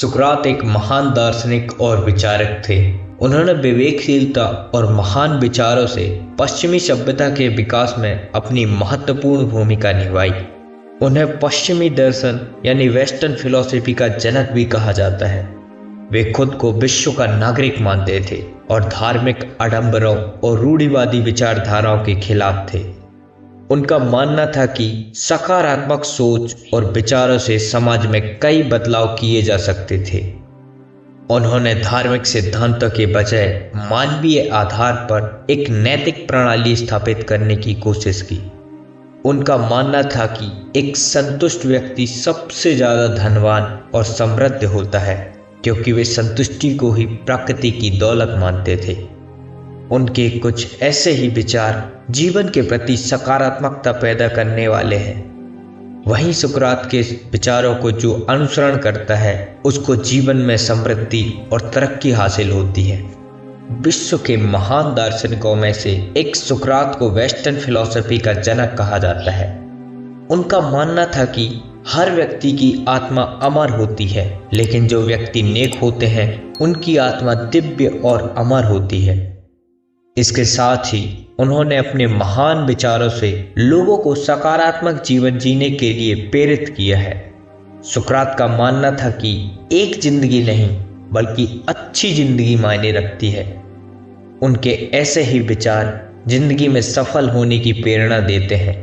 सुकरात एक महान दार्शनिक और विचारक थे। उन्होंने विवेकशीलता और महान विचारों से पश्चिमी सभ्यता के विकास में अपनी महत्वपूर्ण भूमिका निभाई। उन्हें पश्चिमी दर्शन यानी वेस्टर्न फिलॉसफी का जनक भी कहा जाता है। वे खुद को विश्व का नागरिक मानते थे और धार्मिक आडंबरों और रूढ़िवादी विचारधाराओं के खिलाफ थे। उनका मानना था कि सकारात्मक सोच और विचारों से समाज में कई बदलाव किए जा सकते थे। उन्होंने धार्मिक सिद्धांतों के बजाय मानवीय आधार पर एक नैतिक प्रणाली स्थापित करने की कोशिश की। उनका मानना था कि एक संतुष्ट व्यक्ति सबसे ज़्यादा धनवान और समृद्ध होता है, क्योंकि वे संतुष्टि को ही प्रकृति की दौलत मानते थे। उनके कुछ ऐसे ही विचार जीवन के प्रति सकारात्मकता पैदा करने वाले हैं। वहीं सुकरात के विचारों को जो अनुसरण करता है उसको जीवन में समृद्धि और तरक्की हासिल होती है। विश्व के महान दार्शनिकों में से एक सुकरात को वेस्टर्न फिलॉसफी का जनक कहा जाता है। उनका मानना था कि हर व्यक्ति की आत्मा अमर होती है, लेकिन जो व्यक्ति नेक होते हैं उनकी आत्मा दिव्य और अमर होती है। इसके साथ ही उन्होंने अपने महान विचारों से लोगों को सकारात्मक जीवन जीने के लिए प्रेरित किया है। सुकरात का मानना था कि एक जिंदगी नहीं बल्कि अच्छी जिंदगी मायने रखती है। उनके ऐसे ही विचार जिंदगी में सफल होने की प्रेरणा देते हैं।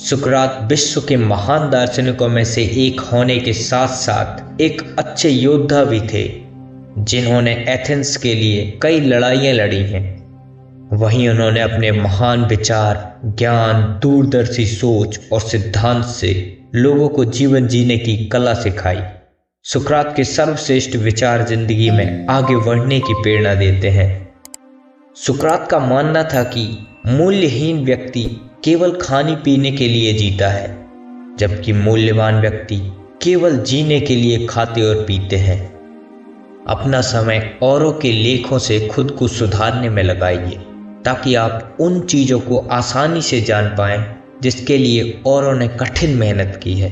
सुकरात विश्व के महान दार्शनिकों में से एक होने के साथ साथ एक अच्छे योद्धा भी थे, जिन्होंने एथेंस के लिए कई लड़ाइयाँ लड़ी हैं। वहीं उन्होंने अपने महान विचार, ज्ञान, दूरदर्शी सोच और सिद्धांत से लोगों को जीवन जीने की कला सिखाई। सुकरात के सर्वश्रेष्ठ विचार जिंदगी में आगे बढ़ने की प्रेरणा देते हैं। सुकरात का मानना था कि मूल्यहीन व्यक्ति केवल खाने पीने के लिए जीता है, जबकि मूल्यवान व्यक्ति केवल जीने के लिए खाते और पीते हैं। अपना समय औरों के लेखों से खुद को सुधारने में लगाइए, ताकि आप उन चीज़ों को आसानी से जान पाएं जिसके लिए औरों ने कठिन मेहनत की है।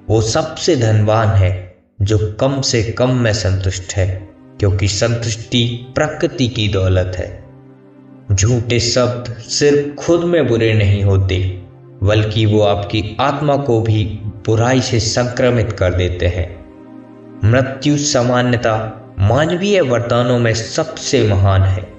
वो सबसे धनवान है जो कम से कम में संतुष्ट है, क्योंकि संतुष्टि प्रकृति की दौलत है। झूठे शब्द सिर्फ खुद में बुरे नहीं होते, बल्कि वो आपकी आत्मा को भी बुराई से संक्रमित कर देते हैं। मृत्यु सामान्यतः मानवीय वरदानों में सबसे महान है,